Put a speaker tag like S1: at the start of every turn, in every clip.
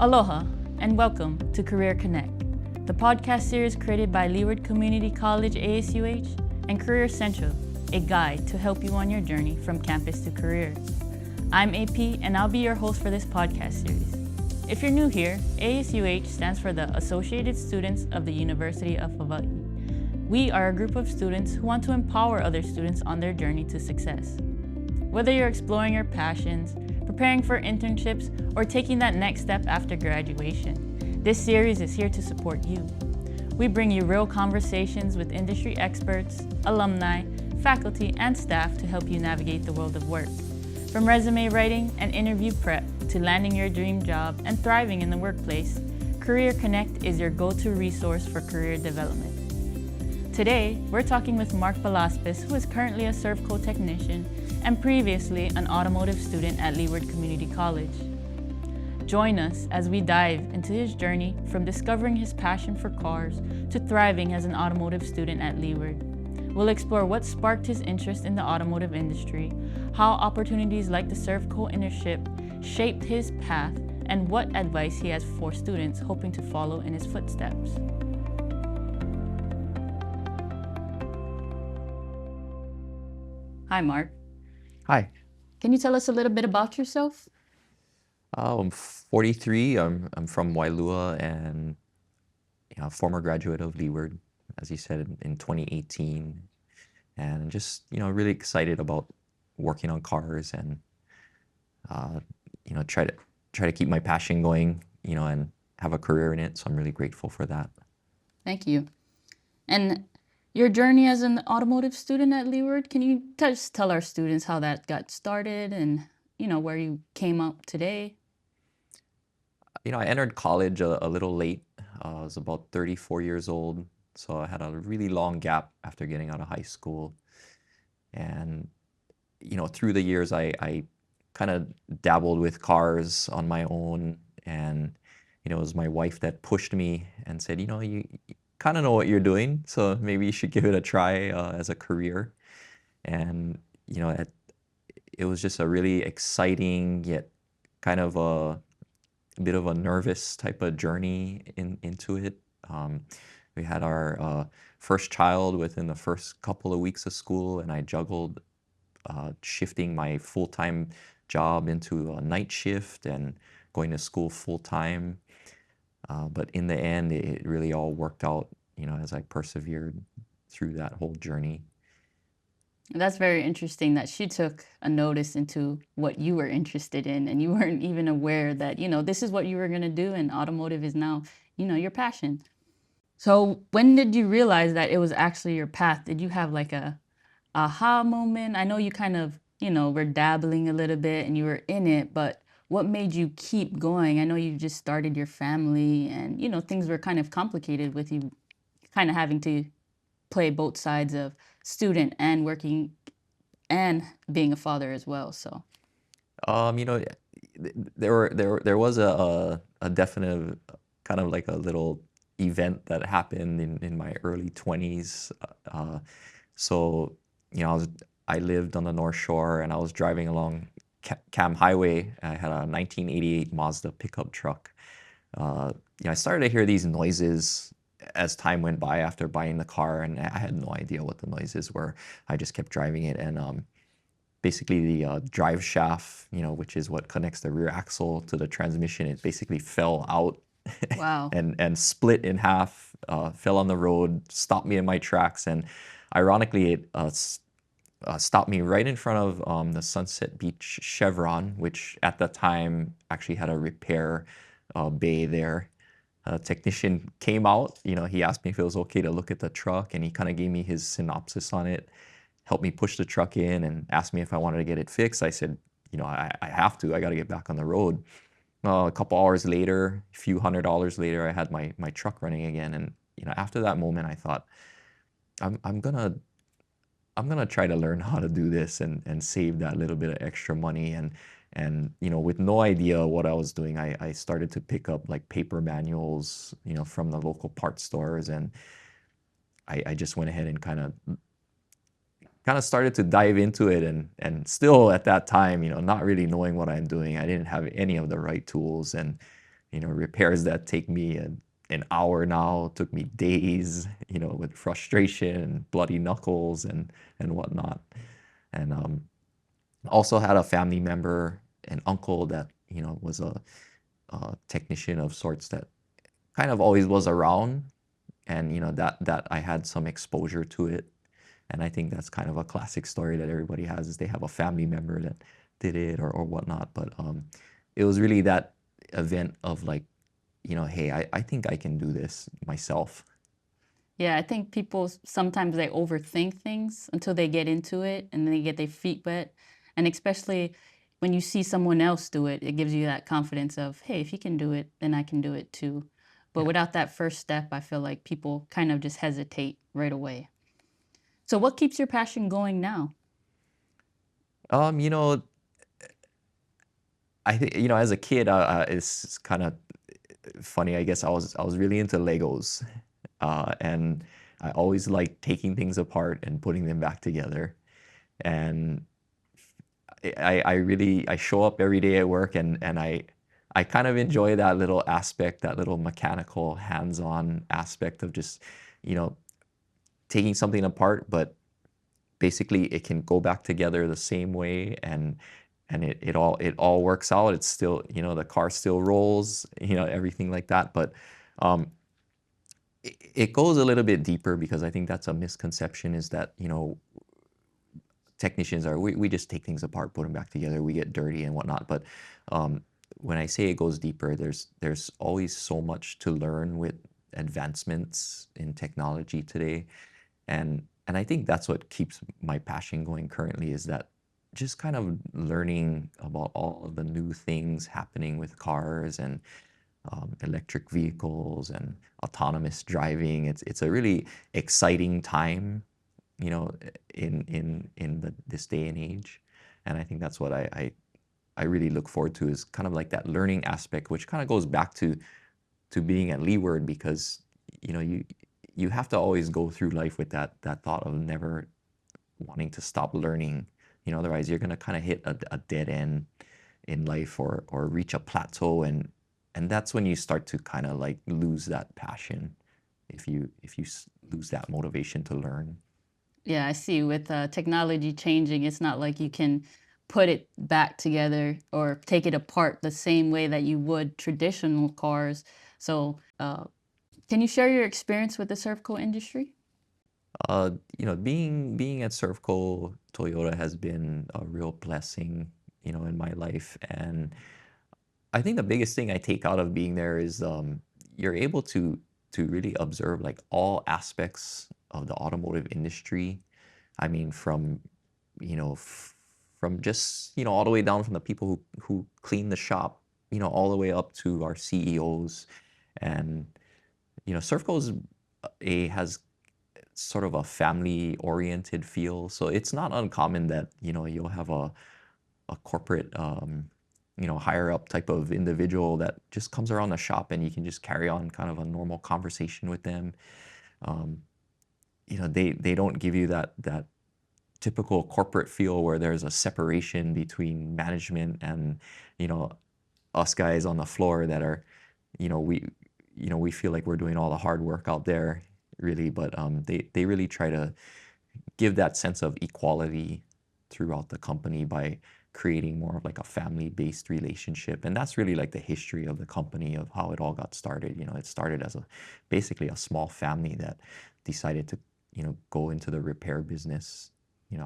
S1: Aloha, and welcome to Career Connect, the podcast series created by Leeward Community College ASUH and Career Central, a guide to help you on your journey from campus to careers. I'm AP, and I'll be your host for this podcast series. If you're new here, ASUH stands for the Associated Students of the University of Hawaii. We are a group of students who want to empower other students on their journey to success. Whether you're exploring your passions, preparing for internships, or taking that next step after graduation, this series is here to support you. We bring you real conversations with industry experts, alumni, faculty, and staff to help you navigate the world of work. From resume writing and interview prep to landing your dream job and thriving in the workplace, Career Connect is your go-to resource for career development. Today, we're talking with Mark Balasbas, who is currently a Servco technician and previously an automotive student at Leeward Community College. Join us as we dive into his journey from discovering his passion for cars to thriving as an automotive student at Leeward. We'll explore what sparked his interest in the automotive industry, how opportunities like the Servco internship shaped his path, and what advice he has for students hoping to follow in his footsteps. Hi, Mark.
S2: Hi.
S1: Can you tell us a little bit about yourself?
S2: I'm 43. I'm from Wailua and former graduate of Leeward, as you said, in 2018, and just really excited about working on cars and try to keep my passion going, and have a career in it. So I'm really grateful for that.
S1: Thank you. And your journey as an automotive student at Leeward, can you just tell our students how that got started and, where you came up today?
S2: I entered college a little late. I was about 34 years old, so I had a really long gap after getting out of high school. And, through the years, I kind of dabbled with cars on my own. And, it was my wife that pushed me and said, you kind of know what you're doing, so maybe you should give it a try as a career. And, it was just a really exciting yet kind of a bit of a nervous type of journey into it. We had our first child within the first couple of weeks of school, and I juggled shifting my full-time job into a night shift and going to school full-time. But in the end, it really all worked out, as I persevered through that whole journey.
S1: That's very interesting that she took a notice into what you were interested in, and you weren't even aware that, this is what you were going to do, and automotive is now, your passion. So when did you realize that it was actually your path? Did you have like a aha moment? I know you kind of, were dabbling a little bit and you were in it, but what made you keep going? I know you just started your family and, things were kind of complicated with you kind of having to play both sides of student and working and being a father as well. So,
S2: there was a definite kind of like a little event that happened in my early 20s. So, I lived on the North Shore and I was driving along Cam Highway. I had a 1988 Mazda pickup truck. I started to hear these noises as time went by after buying the car, and I had no idea what the noises were. I just kept driving it, and basically the drive shaft, which is what connects the rear axle to the transmission, it basically fell out.
S1: wow.
S2: and split in half, fell on the road, stopped me in my tracks, and ironically, it stopped me right in front of the Sunset Beach Chevron, which at the time actually had a repair bay there. A technician came out, he asked me if it was okay to look at the truck, and he kind of gave me his synopsis on it, helped me push the truck in, and asked me if I wanted to get it fixed. I said, I have to, I got to get back on the road. A couple hours later, a few $100s later, I had my truck running again. And, after that moment, I thought, I'm gonna try to learn how to do this and save that little bit of extra money. And with no idea what I was doing, I started to pick up like paper manuals, from the local parts stores, and I just went ahead and kind of started to dive into it, and still at that time, not really knowing what I'm doing. I didn't have any of the right tools, and repairs that take me an hour now took me days, with frustration, bloody knuckles, and whatnot. And also had a family member, an uncle that was a technician of sorts that kind of always was around, and that I had some exposure to it. And I think that's kind of a classic story that everybody has, is they have a family member that did it or whatnot. But it was really that event of like, hey, I think I can do this myself.
S1: Yeah, I think people sometimes they overthink things until they get into it and they get their feet wet. And especially when you see someone else do it, it gives you that confidence of, hey, if he can do it, then I can do it too. But
S2: Yeah.
S1: without that first step, I feel like people kind of just hesitate right away. So what keeps your passion going now?
S2: Um, you know, I think, as a kid, it's kind of funny. I guess I was really into Legos, and I always liked taking things apart and putting them back together. And I really I show up every day at work, and I kind of enjoy that little aspect, that little mechanical, hands-on aspect of just, you know, taking something apart, but basically it can go back together the same way, and it all works out. It's still, the car still rolls, everything like that. But um, it goes a little bit deeper, because I think that's a misconception, is that, technicians we just take things apart, put them back together, we get dirty and whatnot. But um, when I say it goes deeper, there's always so much to learn with advancements in technology today. And I think that's what keeps my passion going currently, is that just kind of learning about all of the new things happening with cars and electric vehicles and autonomous driving. It's a really exciting time, in this day and age. And I think that's what I really look forward to, is kind of like that learning aspect, which kind of goes back to being at Leeward, because you have to always go through life with that thought of never wanting to stop learning. Otherwise you're gonna kind of hit a dead end in life, or reach a plateau, and that's when you start to kind of like lose that passion, if you lose that motivation to learn.
S1: Yeah, I see. With technology changing, it's not like you can put it back together or take it apart the same way that you would traditional cars. So, can you share your experience with the Servco industry?
S2: Being at Servco Toyota has been a real blessing, in my life. And I think the biggest thing I take out of being there is, you're able to really observe like all aspects of the automotive industry. I mean, from just, all the way down from the people who clean the shop, all the way up to our CEOs. And Servco's has sort of a family oriented feel. So it's not uncommon that, you'll have a corporate, higher up type of individual that just comes around the shop, and you can just carry on kind of a normal conversation with them. Um, they don't give you that typical corporate feel where there's a separation between management and, you know, us guys on the floor that are, we, we feel like we're doing all the hard work out there, really. But they really try to give that sense of equality throughout the company by creating more of like a family-based relationship. And that's really like the history of the company, of how it all got started. It started as basically a small family that decided to, go into the repair business,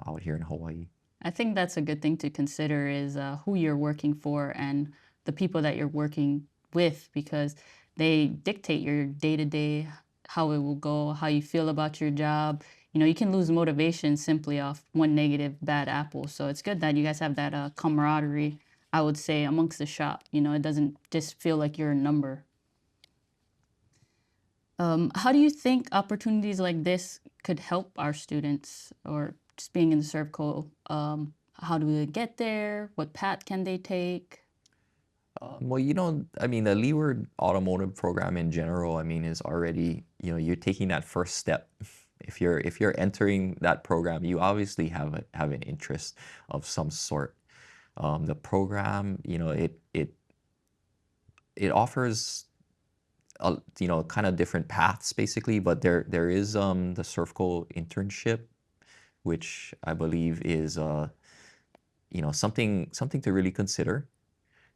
S2: out here in Hawaii.
S1: I think that's a good thing to consider is who you're working for and the people that you're working with, because they dictate your day to day, how it will go, how you feel about your job. You can lose motivation simply off one negative bad apple. So it's good that you guys have that camaraderie, I would say, amongst the shop. It doesn't just feel like you're a number. How do you think opportunities like this could help our students, or just being in the Servco? How do they get there? What path can they take?
S2: Well, I mean, the Leeward Automotive program in general, I mean, is already, you're taking that first step. If you're entering that program, you obviously have an interest of some sort. The program, it offers kind of different paths basically, but there is the Servco internship, which I believe is something to really consider.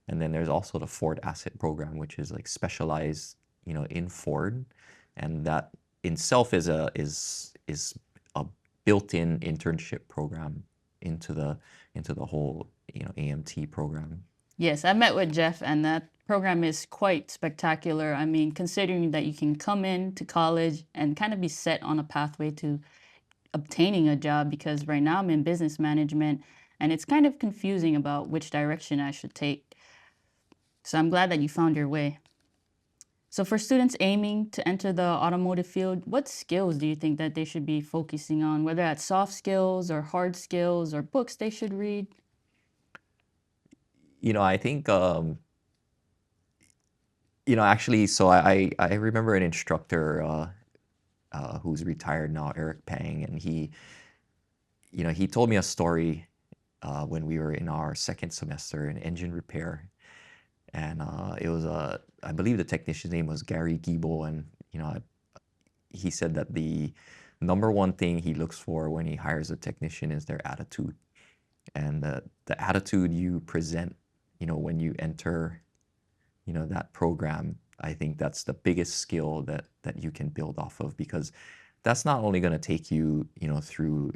S2: And then there's also the Ford Asset Program, which is like specialized, in Ford, and that in itself is a built-in internship program into the whole AMT program.
S1: Yes, I met with Jeff, and that program is quite spectacular. I mean, considering that you can come into college and kind of be set on a pathway to obtaining a job, because right now I'm in business management and it's kind of confusing about which direction I should take. So I'm glad that you found your way. So for students aiming to enter the automotive field, what skills do you think that they should be focusing on, whether that's soft skills or hard skills or books they should read?
S2: I think actually, so I remember an instructor who's retired now, Eric Pang, and he told me a story when we were in our second semester in engine repair, and it was I believe the technician's name was Gary Giebel, and he said that the number one thing he looks for when he hires a technician is their attitude, and the attitude you present, when you enter, that program. I think that's the biggest skill that you can build off of, because that's not only going to take you, through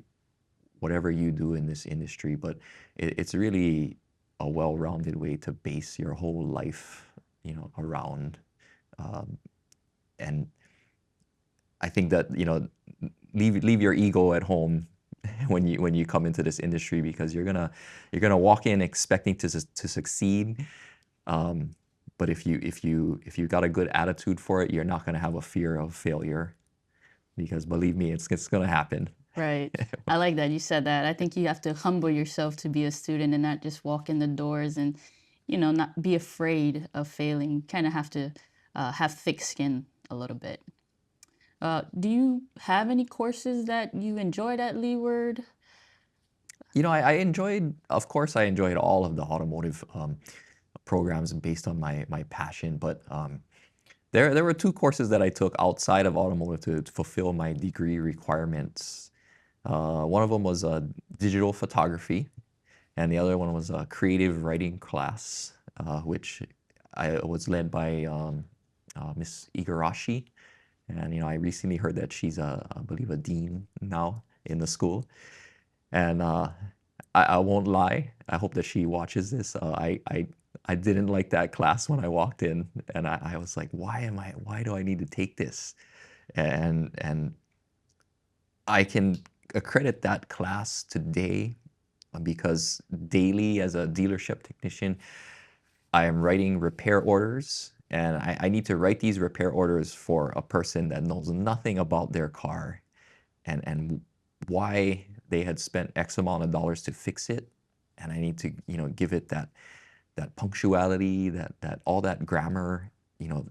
S2: whatever you do in this industry, but it's really a well-rounded way to base your whole life, around. And I think that, leave your ego at home when you come into this industry, because you're gonna walk in expecting to succeed. But if you got a good attitude for it, you're not gonna have a fear of failure, because believe me, it's gonna happen.
S1: Right. I like that you said that. I think you have to humble yourself to be a student and not just walk in the doors and, not be afraid of failing. Kind of have to have thick skin a little bit. Do you have any courses that you enjoyed at Leeward?
S2: I enjoyed, of course, I enjoyed all of the automotive programs based on my passion, but there were two courses that I took outside of automotive to fulfill my degree requirements. One of them was digital photography, and the other one was a creative writing class, which I was led by Miss Igarashi. And I recently heard that she's I believe a dean now in the school. And I won't lie, I hope that she watches this. I didn't like that class when I walked in, and I was like, why do I need to take this? And I can accredit that class today because daily as a dealership technician, I am writing repair orders, and I need to write these repair orders for a person that knows nothing about their car and why they had spent X amount of dollars to fix it. And I need to, give it that punctuality, that all that grammar,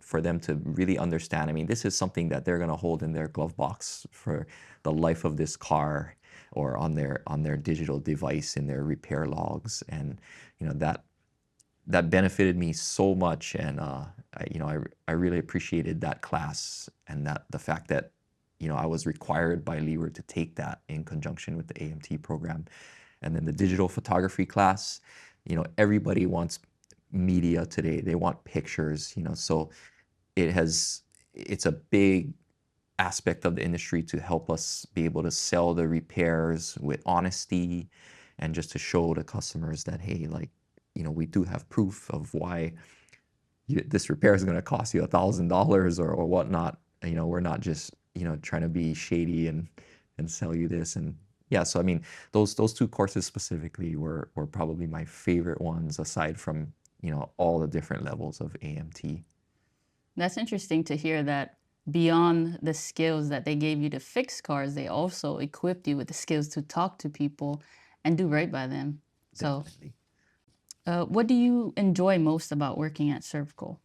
S2: for them to really understand. I mean, this is something that they're going to hold in their glove box for the life of this car, or on their digital device in their repair logs. And that benefited me so much. And I really appreciated that class, and that the fact that I was required by Leeward to take that in conjunction with the AMT program. And then the digital photography class, everybody wants media today. They want pictures, so it's a big aspect of the industry to help us be able to sell the repairs with honesty, and just to show the customers that, hey, like, we do have proof of why this repair is going to cost you $1,000 or whatnot. We're not just, trying to be shady and sell you this. And yeah, so I mean, those two courses specifically were probably my favorite ones, aside from, all the different levels of AMT.
S1: That's interesting to hear that beyond the skills that they gave you to fix cars, they also equipped you with the skills to talk to people and do right by them. So,
S2: Definitely.
S1: what do you enjoy most about working at Servco?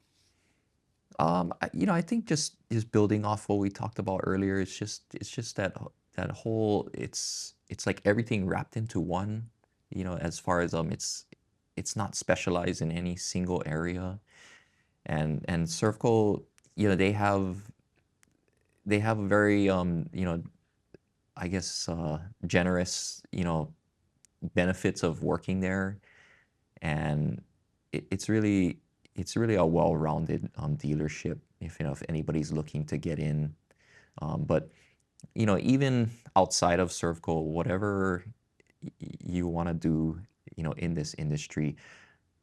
S2: I think just building off what we talked about earlier. It's just that whole, it's like everything wrapped into one. As far as it's not specialized in any single area, And Servco, they have a very I guess generous benefits of working there, and it's really a well-rounded dealership if anybody's looking to get in. But even outside of Servco, whatever you want to do, in this industry,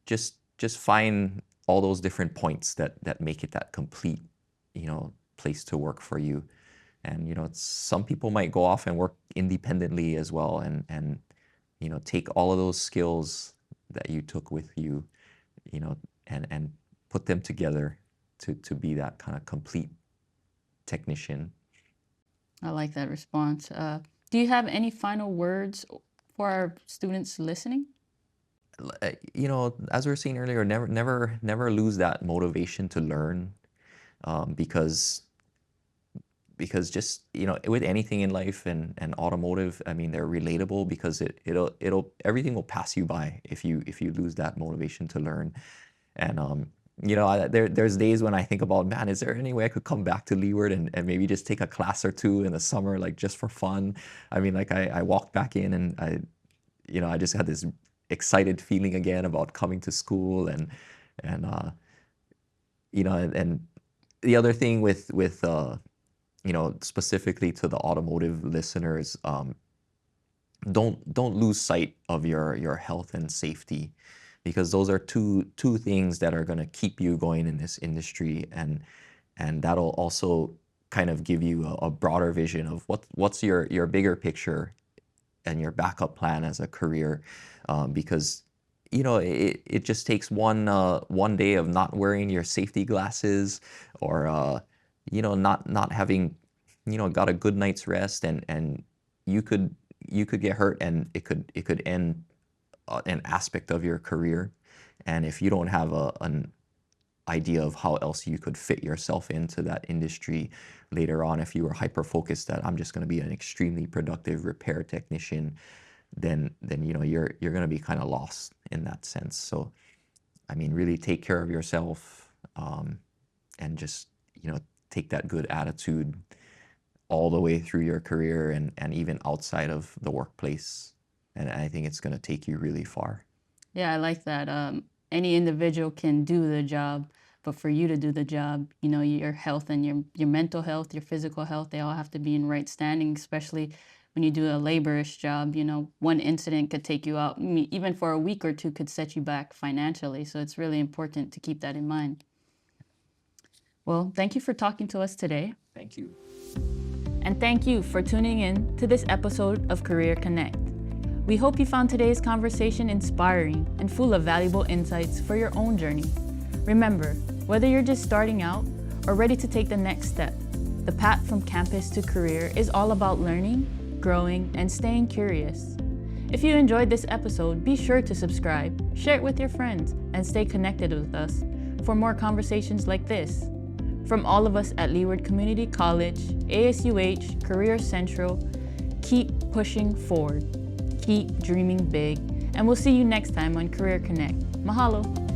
S2: just find all those different points that make it that complete, place to work for you. And some people might go off and work independently as well, and take all of those skills that you took with you, and put them together to be that kind of complete technician.
S1: I like that response. Do you have any final words for our students listening?
S2: As we were saying earlier, never lose that motivation to learn, because just with anything in life, and automotive, I mean, they're relatable, because it'll everything will pass you by if you lose that motivation to learn. And there's days when I think about, man, is there any way I could come back to Leeward and maybe just take a class or two in the summer, like just for fun? I mean, like I walked back in, and I just had this excited feeling again about coming to school, and the other thing with specifically to the automotive listeners, don't lose sight of your health and safety, because those are two things that are going to keep you going in this industry, and that'll also kind of give you a broader vision of what's your bigger picture and your backup plan as a career, because it just takes one day of not wearing your safety glasses, or not having got a good night's rest, and you could get hurt, and it could end an aspect of your career. And if you don't have an idea of how else you could fit yourself into that industry later on, if you were hyper focused that I'm just going to be an extremely productive repair technician, then you're going to be kind of lost in that sense. So I mean, really take care of yourself, and just take that good attitude all the way through your career, and even outside of the workplace. And I think it's going to take you really far.
S1: Yeah, I like that. Any individual can do the job, but for you to do the job, your health and your mental health, your physical health, they all have to be in right standing, especially when you do a laborious job. One incident could take you out, even for a week or two, could set you back financially. So it's really important to keep that in mind. Well, thank you for talking to us today.
S2: Thank you.
S1: And thank you for tuning in to this episode of Career Connect. We hope you found today's conversation inspiring and full of valuable insights for your own journey. Remember, whether you're just starting out or ready to take the next step, the path from campus to career is all about learning, growing, and staying curious. If you enjoyed this episode, be sure to subscribe, share it with your friends, and stay connected with us for more conversations like this. From all of us at Leeward Community College, ASUH, Career Central, keep pushing forward, keep dreaming big, and we'll see you next time on Career Connect. Mahalo!